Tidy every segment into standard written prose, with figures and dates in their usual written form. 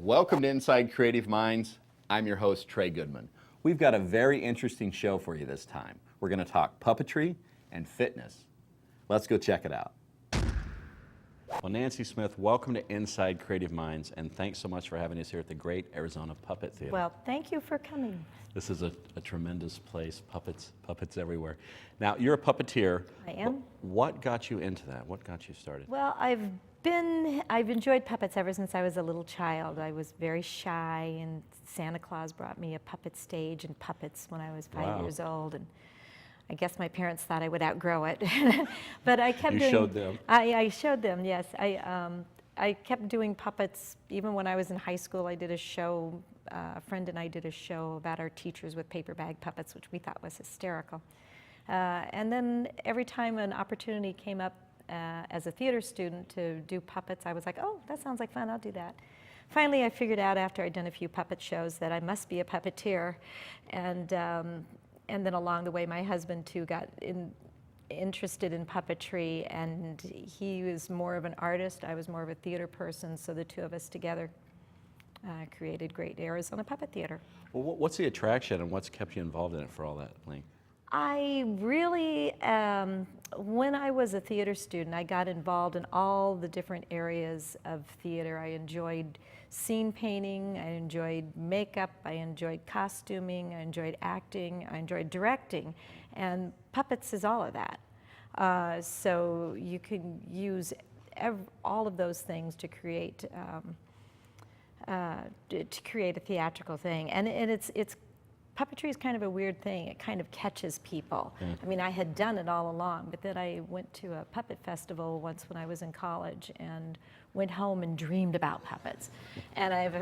Welcome to Inside Creative Minds. I'm your host, Trey Goodman. We've got a very interesting show for you this time. We're going to talk puppetry and fitness. Let's go check it out. Well, Nancy Smith, welcome to Inside Creative Minds, and thanks so much for having us here at the Great Arizona Puppet Theater. Well, thank you for coming. This is a tremendous place, puppets everywhere. Now, you're a puppeteer. I am. What got you into that? What got you started? Well, I've enjoyed puppets ever since I was a little child. I was very shy, and Santa Claus brought me a puppet stage and puppets when I was 5 years old, and I guess my parents thought I would outgrow it, but I kept doing. You showed them. I showed them. Yes, I kept doing puppets even when I was in high school. I did a show. A friend and I did a show about our teachers with paper bag puppets, which we thought was hysterical. And then every time an opportunity came up as a theater student to do puppets, I was like, oh, that sounds like fun, I'll do that. Finally, I figured out after I'd done a few puppet shows that I must be a puppeteer. And then along the way, my husband too got interested in puppetry, and he was more of an artist, I was more of a theater person, so the two of us together created Great Arizona Puppet Theater. Well, what's the attraction and what's kept you involved in it for all that length? I really, when I was a theater student, I got involved in all the different areas of theater. I enjoyed scene painting, I enjoyed makeup, I enjoyed costuming, I enjoyed acting, I enjoyed directing, and puppets is all of that. So you can use all of those things to create a theatrical thing, and it's puppetry is kind of a weird thing. It kind of catches people. I mean, I had done it all along, but then I went to a puppet festival once when I was in college and went home and dreamed about puppets. And I've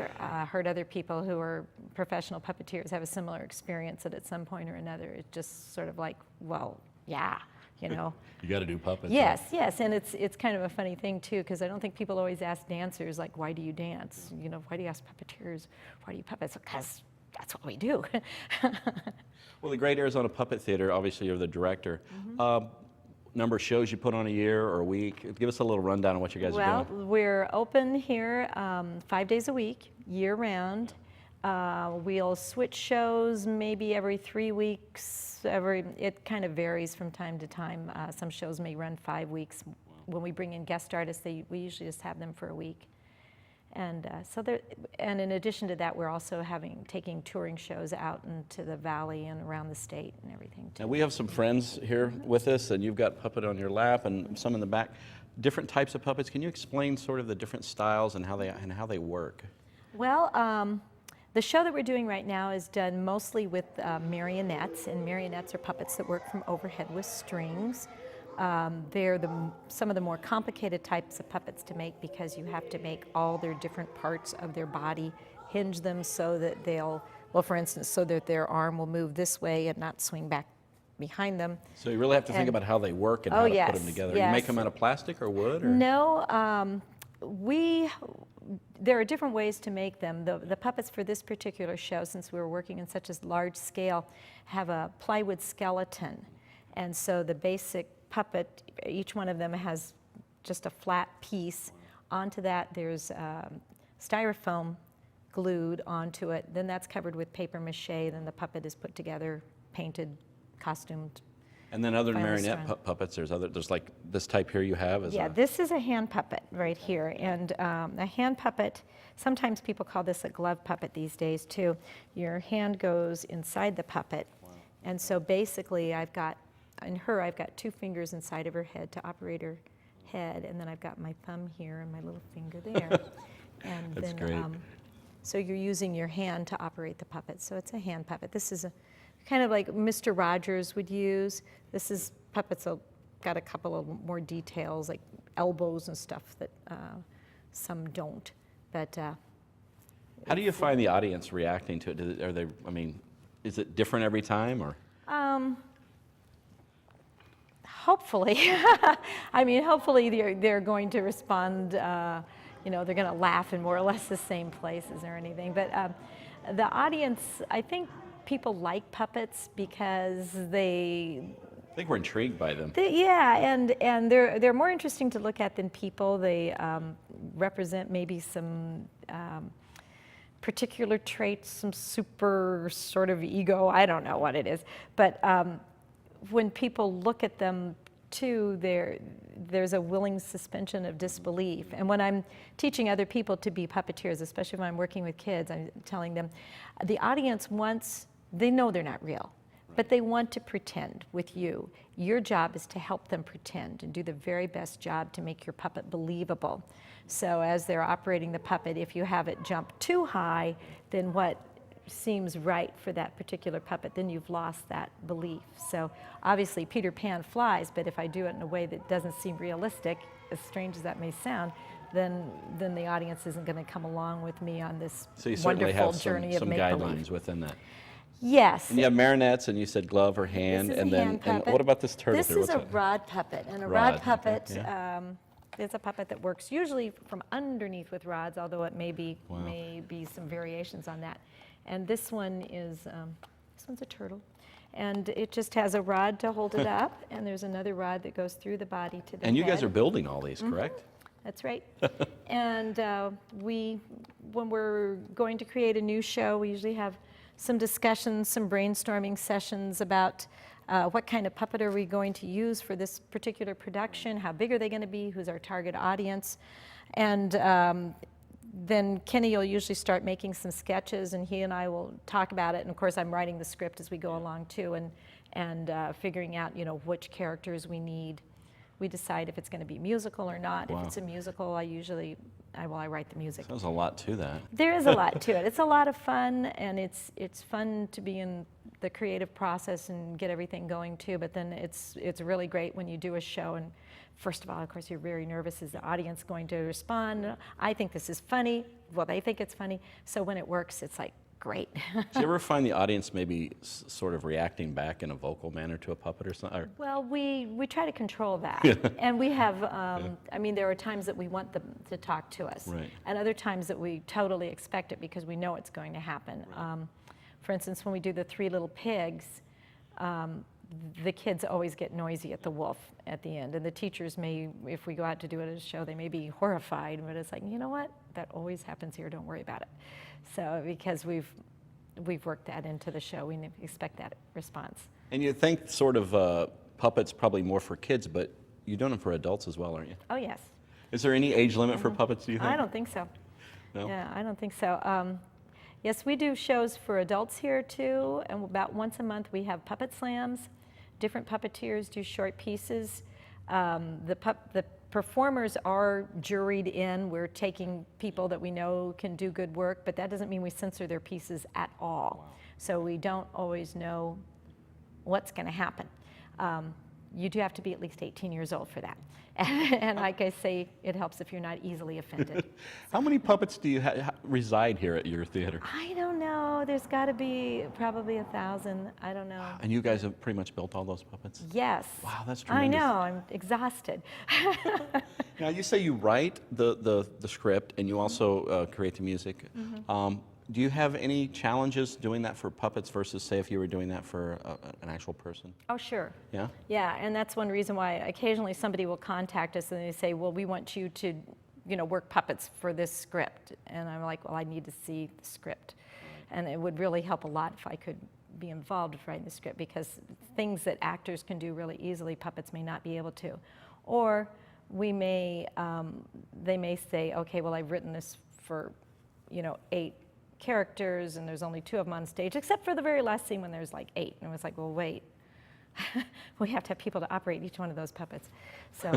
heard other people who are professional puppeteers have a similar experience, that at some point or another, it's just sort of like, well, yeah, you know. You got to do puppets. Yes, yes, and it's kind of a funny thing too, because I don't think people always ask dancers, like, why do you dance? You know, why do you ask puppeteers, why do you puppets? Because that's what we do. Well, the Great Arizona Puppet Theater, obviously you're the director. Number of shows you put on a year or a week? Give us a little rundown on what you guys are doing. Well, we're open here 5 days a week, year round. We'll switch shows maybe every 3 weeks. It kind of varies from time to time. Some shows may run 5 weeks. When we bring in guest artists, we usually just have them for a week. And and in addition to that, we're also taking touring shows out into the valley and around the state and everything too. Now we have some friends here with us, and you've got puppet on your lap and some in the back. Different types of puppets. Can you explain sort of the different styles and how they work? Well, the show that we're doing right now is done mostly with marionettes, and marionettes are puppets that work from overhead with strings. They're some of the more complicated types of puppets to make, because you have to make all their different parts of their body, hinge them so that for instance, so that their arm will move this way and not swing back behind them. So you really have to think about how they work and how to put them together. Yes. You make them out of plastic or wood? Or? No, there are different ways to make them. The puppets for this particular show, since we were working in such a large scale, have a plywood skeleton. And so the basic puppet, each one of them has just a flat piece. Onto that there's styrofoam glued onto it. Then that's covered with paper mache. Then the puppet is put together, painted, costumed. And then other than marionette puppets, there's like this type here you have? This is a hand puppet right here. And a hand puppet, sometimes people call this a glove puppet these days too. Your hand goes inside the puppet. Wow. And so basically I've got 2 fingers inside of her head to operate her head, and then I've got my thumb here and my little finger there. And That's then, great. So you're using your hand to operate the puppet. So it's a hand puppet. This is kind of like Mr. Rogers would use. Puppets got a couple of more details, like elbows and stuff that some don't. But how do you find the audience reacting to it? Is it different every time, or? Hopefully. Hopefully they're going to respond, they're going to laugh in more or less the same places or anything. But the audience, I think people like puppets because I think we're intrigued by them. And they're more interesting to look at than people. They represent maybe some particular traits, some super sort of ego, I don't know what it is. But when people look at them too, there's a willing suspension of disbelief. And when I'm teaching other people to be puppeteers, especially when I'm working with kids, I'm telling them, the audience they know they're not real, but they want to pretend with you. Your job is to help them pretend and do the very best job to make your puppet believable. So as they're operating the puppet, if you have it jump too high, then what seems right for that particular puppet, then you've lost that belief. So obviously Peter Pan flies, but if I do it in a way that doesn't seem realistic, as strange as that may sound, then the audience isn't going to come along with me on this So you certainly wonderful have journey of some make-believe. guidelines within that. Yes. And you have marionettes, and you said glove or hand, This is and a then hand and puppet. what about this turtle? This here? is What's a that? rod puppet, and a Rod, rod puppet okay, yeah. is a puppet that works usually from underneath with rods, although it may be some variations on that. And this one is this one's a turtle, and it just has a rod to hold it up, and there's another rod that goes through the body to the And you guys head. are building all these, correct? That's right. And when we're going to create a new show, we usually have some discussions, some brainstorming sessions about what kind of puppet are we going to use for this particular production, how big are they going to be, who's our target audience. And then Kenny will usually start making some sketches, and he and I will talk about it. And of course, I'm writing the script as we go along too, and figuring out, which characters we need. We decide if it's going to be musical or not. Wow. If it's a musical, I write the music. There's a lot to that. There is a lot to it. It's a lot of fun, and it's fun to be in the creative process and get everything going too. But then it's really great when you do a show, and first of all, of course, you're very nervous. Is the audience going to respond? I think this is funny. Well, they think it's funny. So when it works, it's like great. Do you ever find the audience maybe sort of reacting back in a vocal manner to a puppet or something? Or? Well, we try to control that. And we have, I mean, there are times that we want them to talk to us. Right. And other times that we totally expect it because we know it's going to happen. For instance, when we do the Three Little Pigs, the kids always get noisy at the wolf at the end. And the teachers may, if we go out to do it at a show, they may be horrified, but it's like, you know what? That always happens here, don't worry about it. So, because we've worked that into the show, we expect that response. And you think sort of puppets probably more for kids, but you're doing them for adults as well, aren't you? Oh, yes. Is there any age limit for puppets, do you think? I don't think so. No? Yeah, I don't think so. Yes, we do shows for adults here too, and about once a month we have puppet slams. Different puppeteers do short pieces. The performers are juried in. We're taking people that we know can do good work, but that doesn't mean we censor their pieces at all. Wow. So we don't always know what's going to happen. You do have to be at least 18 years old for that. And like I say, it helps if you're not easily offended. How many puppets do you reside here at your theater? I don't know. There's got to be probably 1,000. I don't know. And you guys have pretty much built all those puppets? Yes. Wow, that's I tremendous. know. I'm exhausted. Now, you say you write the script and you also create the music. Do you have any challenges doing that for puppets versus, say, if you were doing that for an actual person? Oh, sure. Yeah? Yeah, and that's one reason why occasionally somebody will contact us and they say, well, we want you to, work puppets for this script. And I'm like, well, I need to see the script. And it would really help a lot if I could be involved with writing the script, because things that actors can do really easily, puppets may not be able to. Or they may say, okay, well, I've written this for, 8 characters and there's only 2 of them on stage, except for the very last scene when there's like 8. And it was like, well, wait, we have to have people to operate each one of those puppets. So,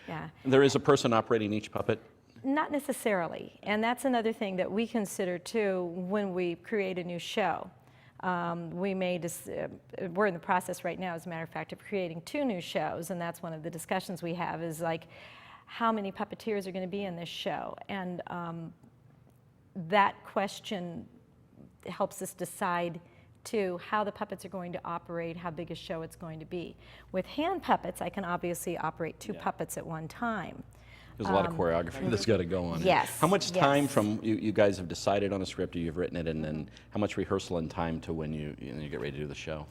yeah. There is a person operating each puppet? Not necessarily. And that's another thing that we consider too when we create a new show. We may we're in the process right now, as a matter of fact, of creating 2 new shows, and that's one of the discussions we have is like, how many puppeteers are going to be in this show? And that question helps us decide too how the puppets are going to operate, how big a show it's going to be. With hand puppets, I can obviously operate 2 puppets at one time. There's a lot of choreography that's got to go on. Yes, How much time yes. from you guys have decided on a script, or you've written it, and then how much rehearsal and time to when you get ready to do the show?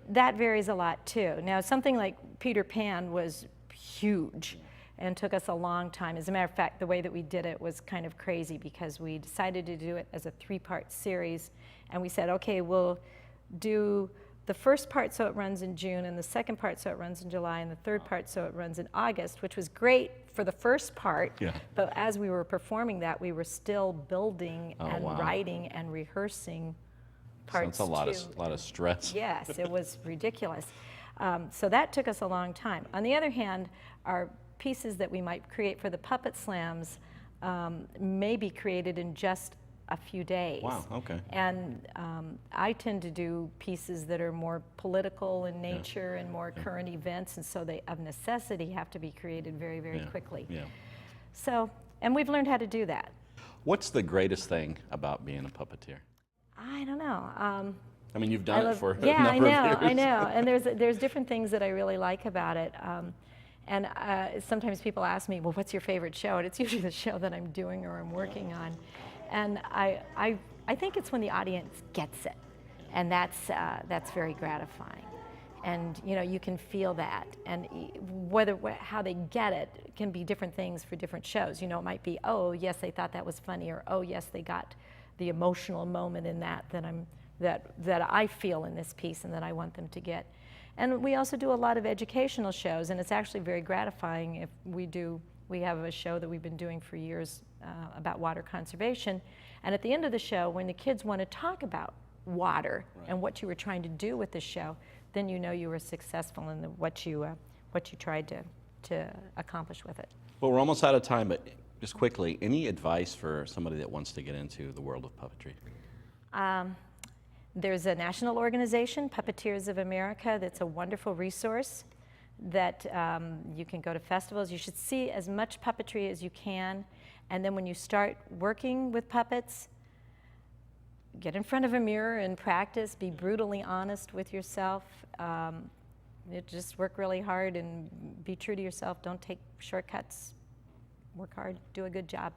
That varies a lot too. Now, something like Peter Pan was huge. and took us a long time. As a matter of fact, the way that we did it was kind of crazy because we decided to do it as a 3-part series, and we said, okay, we'll do the first part so it runs in June, and the second part so it runs in July, and the third part so it runs in August, which was great for the first part. Yeah. But as we were performing that, we were still building and wow. writing and rehearsing So parts it's a lot of stress. Yes, it was ridiculous. So that took us a long time. On the other hand, our pieces that we might create for the puppet slams may be created in just a few days. Wow, okay. And I tend to do pieces that are more political in nature and more current events, and so they, of necessity, have to be created very, very quickly. Yeah. So, and we've learned how to do that. What's the greatest thing about being a puppeteer? I don't know. I mean, you've done it for a number yeah, of years. I know. And there's different things that I really like about it. And sometimes people ask me, well, what's your favorite show? And it's usually the show that I'm doing or I'm working on. And I think it's when the audience gets it, and that's very gratifying. And you know, you can feel that, and how they get it can be different things for different shows. You know, it might be, oh yes, they thought that was funny, or oh yes, they got the emotional moment in that I feel in this piece and that I want them to get. And we also do a lot of educational shows, and it's actually very gratifying if we have a show that we've been doing for years about water conservation, and at the end of the show, when the kids want to talk about water and what you were trying to do with the show, then you know you were successful in what you tried to accomplish with it. Well, we're almost out of time, but just quickly, any advice for somebody that wants to get into the world of puppetry? There's a national organization, Puppeteers of America, that's a wonderful resource that you can go to festivals. You should see as much puppetry as you can, and then when you start working with puppets, get in front of a mirror and practice. Be brutally honest with yourself. Just work really hard and be true to yourself. Don't take shortcuts. Work hard, do a good job.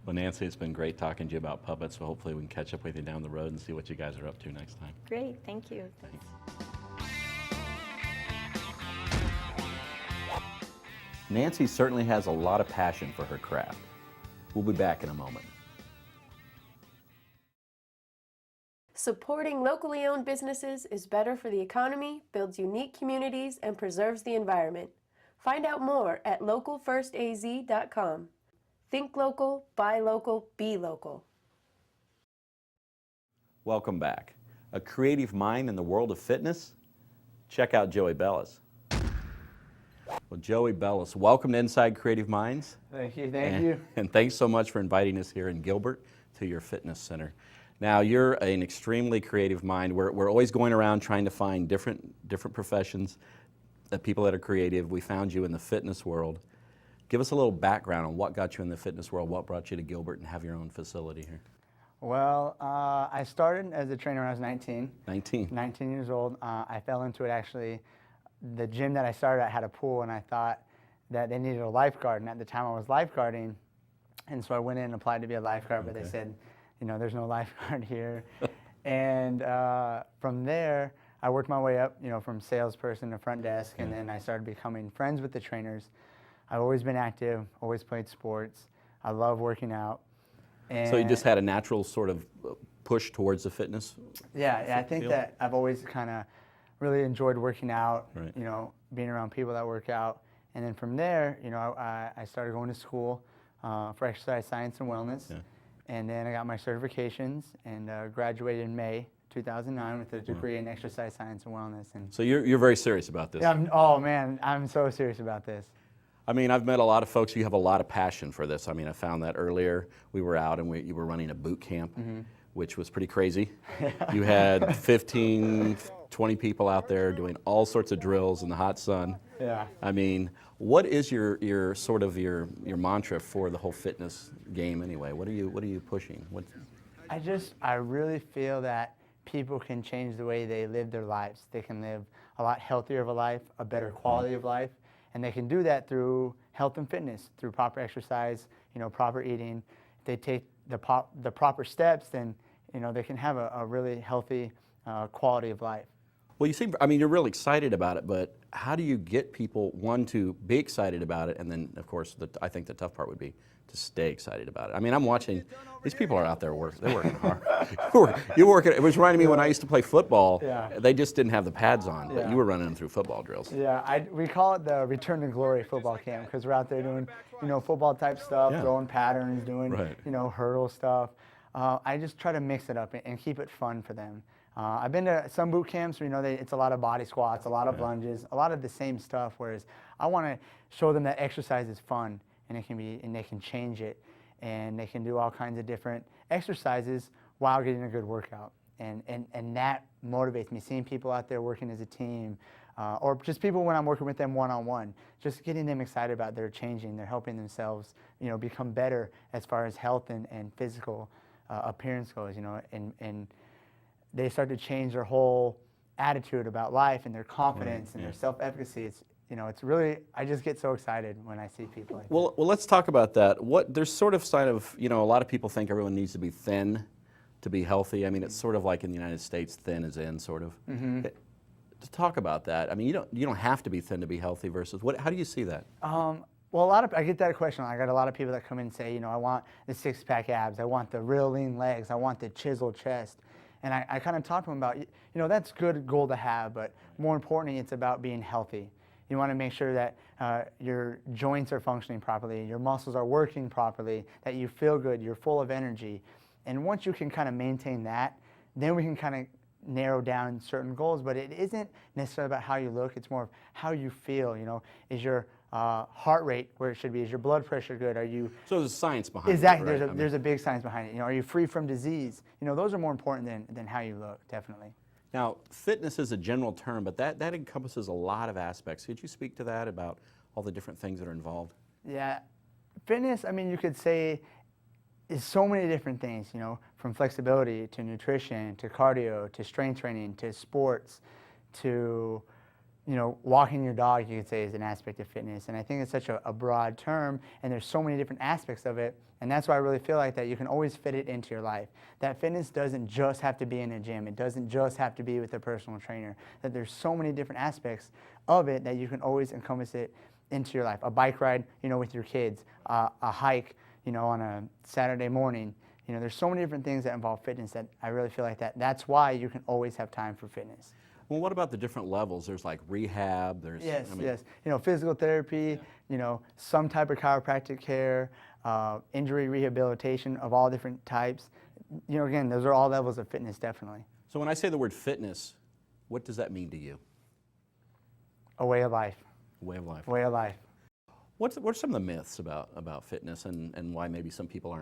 Well, Nancy, it's been great talking to you about puppets, so hopefully we can catch up with you down the road and see what you guys are up to next time. Great, thank you. Thanks. Nancy certainly has a lot of passion for her craft. We'll be back in a moment. Supporting locally owned businesses is better for the economy, builds unique communities, and preserves the environment. Find out more at localfirstaz.com. Think local, buy local, be local. Welcome back. A creative mind in the world of fitness? Check out Joey Bellis. Well, Joey Bellis, welcome to Inside Creative Minds. Thank you. And thanks so much for inviting us here in Gilbert to your fitness center. Now, you're an extremely creative mind. We're always going around trying to find different professions, people that are creative. We found you in the fitness world. Give us a little background on what got you in the fitness world, what brought you to Gilbert and have your own facility here. Well, I started as a trainer when I was 19. 19 years old. I fell into it actually. The gym that I started at had a pool, and I thought that they needed a lifeguard, and at the time I was lifeguarding, and so I went in and applied to be a lifeguard, but they said, you know, there's no lifeguard here. And from there, I worked my way up, you know, from salesperson to front desk, and then I started becoming friends with the trainers. I've always been active, always played sports. I love working out. And So you just had a natural sort of push towards the fitness? Yeah, I think that I've always kind of really enjoyed working out, Right. you know, being around people that work out. And then from there, you know, I started going to school for exercise science and wellness. Yeah. And then I got my certifications and graduated in May 2009 with a degree in exercise science and wellness. And So you're very serious about this? yeah, oh man, I'm so serious about this. I mean, I've met a lot of folks who have a lot of passion for this. I mean, I found that earlier. We were out and you were running a boot camp, which was pretty crazy. You had 15, 20 people out there doing all sorts of drills in the hot sun. Yeah. I mean, what is your sort of your mantra for the whole fitness game anyway? What are you pushing? I really feel that people can change the way they live their lives. They can live a lot healthier of a life, a better quality of life, and they can do that through health and fitness, through proper exercise, you know, proper eating. If they take the proper steps, then, you know, they can have a really healthy quality of life. Well, you seem, I mean, you're really excited about it, but how do you get people, one, to be excited about it, and then, of course, I think the tough part would be to stay excited about it. I mean, I'm watching, these people are out there working, they're working hard. You're working, it was reminding me when I used to play football, they just didn't have the pads on, but you were running them through football drills. Yeah, we call it the Return to Glory football camp because we're out there doing, football type stuff, throwing patterns, doing, hurdle stuff. I just try to mix it up and keep it fun for them. I've been to some boot camps where, it's a lot of body squats, a lot of lunges, a lot of the same stuff, whereas I want to show them that exercise is fun and they can change it and they can do all kinds of different exercises while getting a good workout. And that motivates me, seeing people out there working as a team, or just people when I'm working with them one-on-one, just getting them excited about they're changing, they're helping themselves, become better as far as health and physical appearance goes, and they start to change their whole attitude about life and their confidence and their self-efficacy. It's really, I just get so excited when I see people like that. Well, let's talk about that. There's sort of sign of, a lot of people think everyone needs to be thin to be healthy. I mean, it's sort of like in the United States, thin is in, sort of. To talk about that, I mean, you don't have to be thin to be healthy versus, how do you see that? Well, I get that question. I got a lot of people that come in and say, I want the six-pack abs, I want the real lean legs, I want the chiseled chest. And I kind of talk to them about, that's a good goal to have, but more importantly, it's about being healthy. You want to make sure that your joints are functioning properly, your muscles are working properly, that you feel good, you're full of energy. And once you can kind of maintain that, then we can kind of narrow down certain goals, but it isn't necessarily about how you look, it's more of how you feel. Is your heart rate where it should be? Is your blood pressure good? Are you... So there's science behind exactly, it, right? There's a big science behind it. Are you free from disease? Those are more important than how you look, definitely. Now, fitness is a general term, but that encompasses a lot of aspects. Could you speak to that about all the different things that are involved? Yeah, fitness, I mean, you could say is so many different things, from flexibility to nutrition to cardio to strength training to sports to, walking your dog, you could say, is an aspect of fitness. And I think it's such a broad term, and there's so many different aspects of it. And that's why I really feel like that you can always fit it into your life. That fitness doesn't just have to be in a gym. It doesn't just have to be with a personal trainer. That there's so many different aspects of it that you can always encompass it into your life. A bike ride, with your kids, a hike, on a Saturday morning. There's so many different things that involve fitness that I really feel like that's why you can always have time for fitness. Well, what about the different levels? There's like rehab, there's... Yes, yes. Physical therapy, some type of chiropractic care, injury rehabilitation of all different types. Again, those are all levels of fitness, definitely. So when I say the word fitness, what does that mean to you? A way of life. A way of life. Way of life. What are some of the myths about fitness and why maybe some people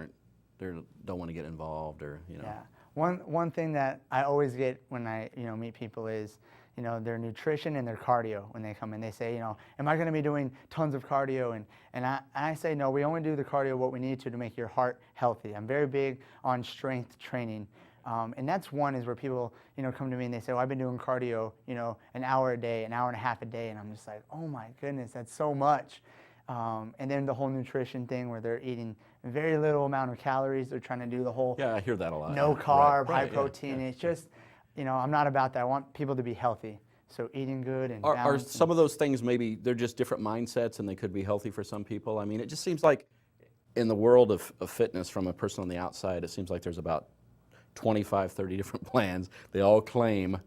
don't want to get involved or, Yeah. One thing that I always get when I meet people is their nutrition and their cardio when they come in. They say, am I going to be doing tons of cardio? And I say, no, we only do the cardio what we need to make your heart healthy. I'm very big on strength training. And that's one is where people come to me and they say, I've been doing cardio an hour a day, an hour and a half a day. And I'm just like, oh my goodness, that's so much. And then the whole nutrition thing where they're eating very little amount of calories. They're trying to do the whole I hear that a lot. No carb, right, high protein. It's just, I'm not about that. I want people to be healthy. So eating good and Are balanced. some of those things maybe they're just different mindsets and they could be healthy for some people? I mean, it just seems like in the world of fitness from a person on the outside, it seems like there's about 25, 30 different plans. They all claim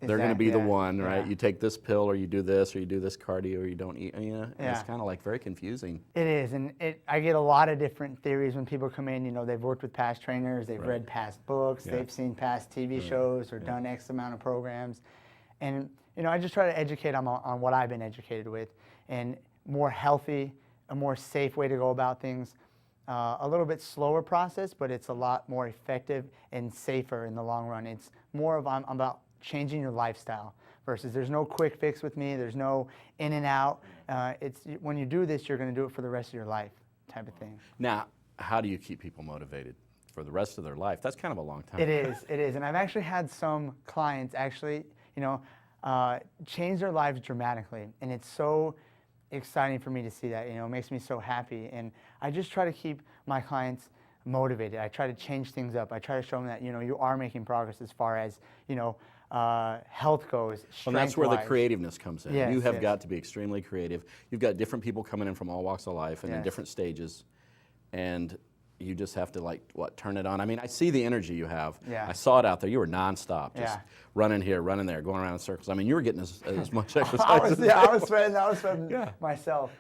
they're going to be the one, right? You take this pill or you do this or you do this cardio or you don't eat. It's kind of like very confusing. It is, and I get a lot of different theories when people come in. They've worked with past trainers, they've read past books, they've seen past TV shows or done X amount of programs. And, I just try to educate them on what I've been educated with and more healthy, a more safe way to go about things. A little bit slower process, but it's a lot more effective and safer in the long run. It's more of I'm about changing your lifestyle versus there's no quick fix with me. There's no in and out. It's when you do this, you're going to do it for the rest of your life type of thing. Now, how do you keep people motivated for the rest of their life? That's kind of a long time. It is. And I've actually had some clients actually, change their lives dramatically. And it's so exciting for me to see that. It makes me so happy. And I just try to keep my clients motivated. I try to change things up. I try to show them that, you are making progress as far as, health goes, Well, that's where the strength-wise. creativeness comes in. Yes, You have yes. got to be extremely creative. You've got different people coming in from all walks of life and in Yes. different stages, and you just have to turn it on. I mean, I see the energy you have. Yeah. I saw it out there. You were nonstop, just Yeah. running here, running there, going around in circles. I mean, you were getting as much exercise. I was, as yeah, I was sweating Yeah. myself.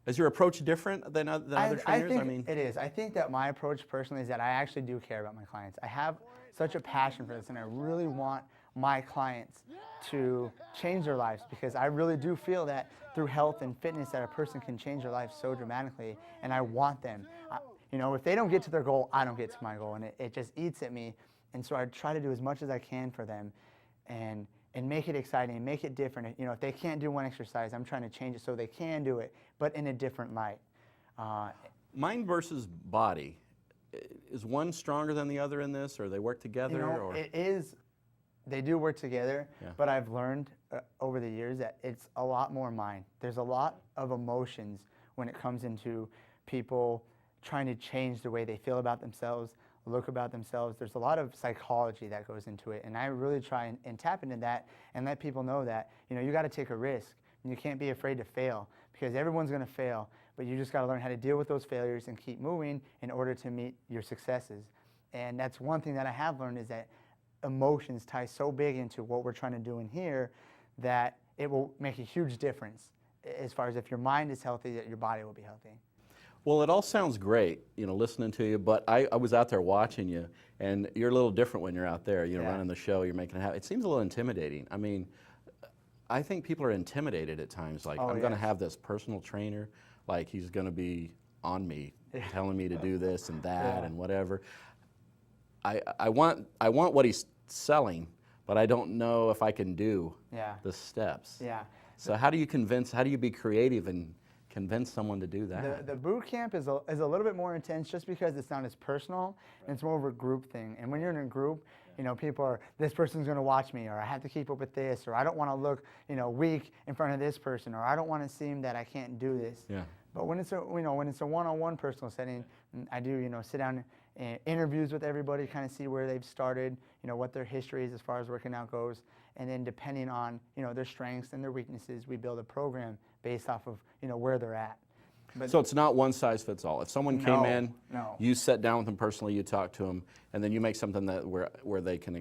Is your approach different than other trainers? I think it is. I think that my approach personally is that I actually do care about my clients. I have such a passion for this, and I really want my clients to change their lives, because I really do feel that through health and fitness that a person can change their life so dramatically, and I want them. You know, if they don't get to their goal, I don't get to my goal, and it just eats at me. And so I try to do as much as I can for them, and make it exciting, and make it different. You know, if they can't do one exercise, I'm trying to change it so they can do it, but in a different light. Mind versus body. Is one stronger than the other in this, or they work together? You know, or? it is. They do work together, Yeah. but I've learned over the years that it's a lot more mind. There's a lot of emotions when it comes into people trying to change the way they feel about themselves, look about themselves. There's a lot of psychology that goes into it, and I really try and tap into that and let people know that, you know, you got to take a risk, and you can't be afraid to fail, because everyone's going to fail, but you just got to learn how to deal with those failures and keep moving in order to meet your successes. And that's one thing that I have learned, is that emotions tie so big into what we're trying to do in here that it will make a huge difference as far as if your mind is healthy, that your body will be healthy. Well, it all sounds great, you know, listening to you, but I was out there watching you, and you're a little different when you're out there, you know, Yeah. running the show, you're making it happen. It seems a little intimidating. I mean, I think people are intimidated at times, like, Oh, I'm going to yes. have this personal trainer, like he's going to be on me, telling me to do this and that Yeah. and whatever. I want what he's selling, but I don't know if I can do Yeah. the steps. Yeah. So how do you be creative and convince someone to do that? The boot camp is a little bit more intense, just because it's not as personal, and it's more of a group thing. And when you're in a group, you know, people are, this person's going to watch me, or I have to keep up with this, or I don't want to look, you know, weak in front of this person, or I don't want to seem that I can't do this. Yeah. But when it's a, you know, when it's a one-on-one personal setting, I do, you know, sit down and interviews with everybody, kind of see where they've started, you know, what their history is as far as working out goes, and then depending on, you know, their strengths and their weaknesses, we build a program based off of, you know, where they're at. But So it's not one size fits all. If someone came No, in, no. you sat down with them personally, you talk to them, and then you make something that where they can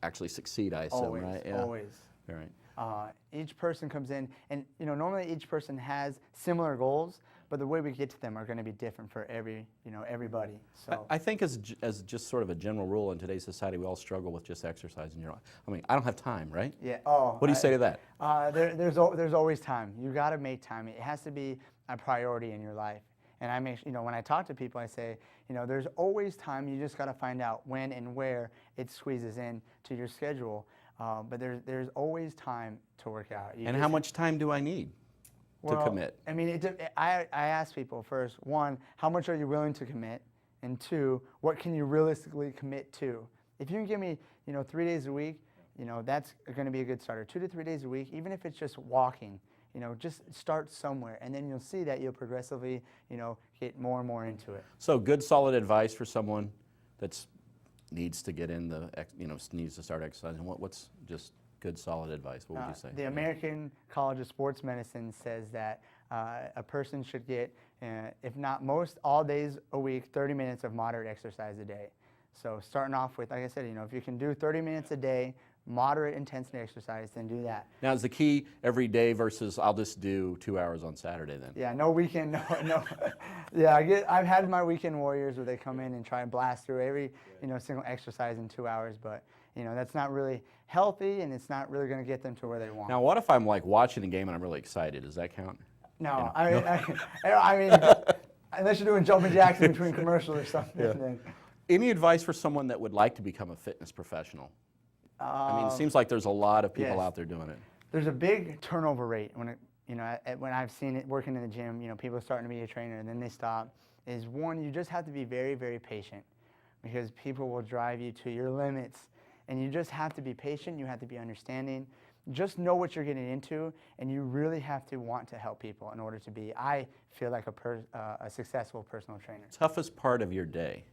actually succeed, I assume, always, right? Yeah. always. All right. Each person comes in, and you know, normally each person has similar goals, but the way we get to them are going to be different for everybody. So I think as just sort of a general rule in today's society, we all struggle with just exercising. I mean, I don't have time, right? yeah. What do you say to that? There's always time. You got to make time. It has to be a priority in your life. And I make, you know, when I talk to people, I say, you know, there's always time. You just got to find out when and where it squeezes in to your schedule. But there's always time to work out. And how much time do I need to commit? I mean, I ask people first, one, how much are you willing to commit? And two, what can you realistically commit to? If you can give me, you know, 3 days a week, you know, that's going to be a good starter. 2 to 3 days a week, even if it's just walking, you know, just start somewhere, and then you'll see that you'll progressively, you know, get more and more into it. So good, solid advice for someone that needs to get in needs to start exercising. What's just good, solid advice? What would you say? The American College of Sports Medicine says that a person should get, if not most, all days a week, 30 minutes of moderate exercise a day. So starting off with, like I said, you know, if you can do 30 minutes a day, moderate intensity exercise, then do that. Now, is the key every day versus I'll just do 2 hours on Saturday then? Yeah, no weekend, no. Yeah, I've had my weekend warriors where they come in and try and blast through every, you know, single exercise in 2 hours, but you know, that's not really healthy, and it's not really going to get them to where they want. Now, what if I'm like watching the game and I'm really excited? Does that count? No, I mean, unless you're doing jumping jacks in between commercials or something. Then. Any advice for someone that would like to become a fitness professional? I mean, it seems like there's a lot of people yes. out there doing it. There's a big turnover rate when when I've seen it working in the gym. You know, people starting to be a trainer and then they stop. Is one, you just have to be very, very patient, because people will drive you to your limits, and you just have to be patient. You have to be understanding. Just know what you're getting into, and you really have to want to help people in order to be, I feel like a successful personal trainer. Toughest part of your day?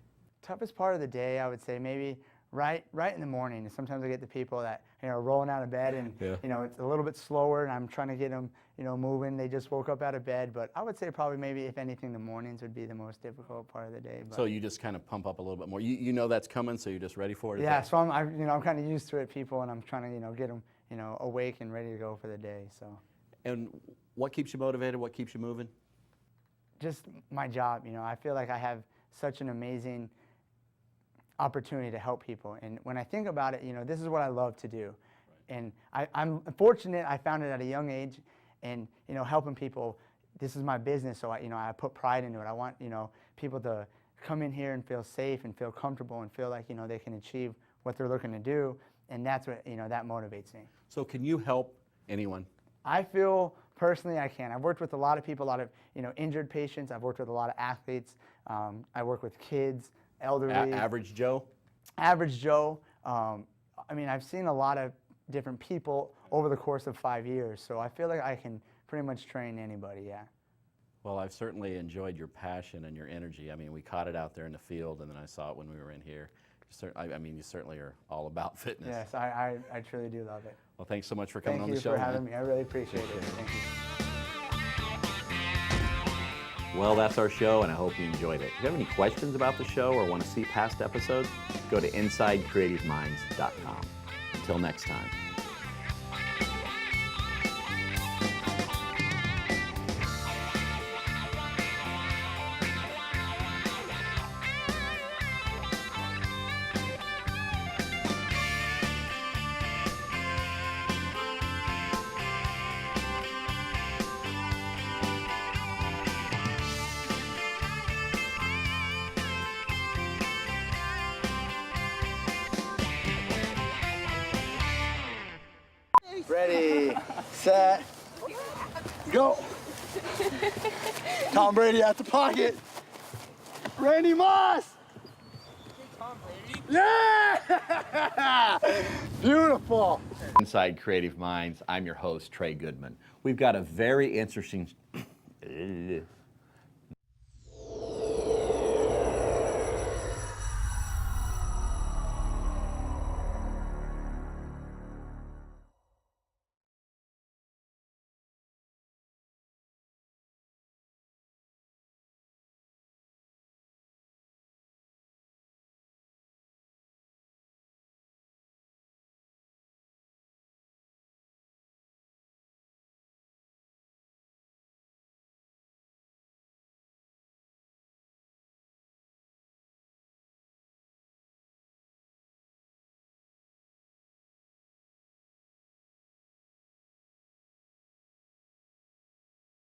Toughest part of the day, I would say maybe right in the morning. And sometimes I get the people that, you know, are rolling out of bed and, Yeah. you know, it's a little bit slower and I'm trying to get them, you know, moving. They just woke up out of bed. But I would say probably maybe, if anything, the mornings would be the most difficult part of the day. But So you just kind of pump up a little bit more. You know that's coming, so you're just ready for it? Is yeah, that- so I'm kind of used to it, people, and I'm trying to, you know, get them, you know, awake and ready to go for the day. So And what keeps you motivated? What keeps you moving? just my job, you know, I feel like I have such an amazing opportunity to help people. And when I think about it, you know, this is what I love to do. And I'm fortunate I found it at a young age, and, you know, helping people, this is my business, so I put pride into it. I want, you know, people to come in here and feel safe and feel comfortable and feel like, you know, they can achieve what they're looking to do, and that's what, you know, that motivates me. So can you help anyone? I feel personally I can. I've worked with a lot of people, a lot of, you know, injured patients. I've worked with a lot of athletes. I work with kids, elderly. Average Joe? Average Joe. I mean, I've seen a lot of different people over the course of 5 years, so I feel like I can pretty much train anybody, yeah. Well, I've certainly enjoyed your passion and your energy. I mean, we caught it out there in the field, and then I saw it when we were in here. I mean, you certainly are all about fitness. Yes, I truly do love it. Well, thanks so much for coming Thank on you the show. for having man. me. I really appreciate it. Thank you. Well, that's our show, and I hope you enjoyed it. If you have any questions about the show or want to see past episodes, go to InsideCreativeMinds.com. Until next time. Ready, set, go. Tom Brady at the pocket. Randy Moss. Yeah! Beautiful. Inside Creative Minds, I'm your host, Trey Goodman. We've got a very interesting...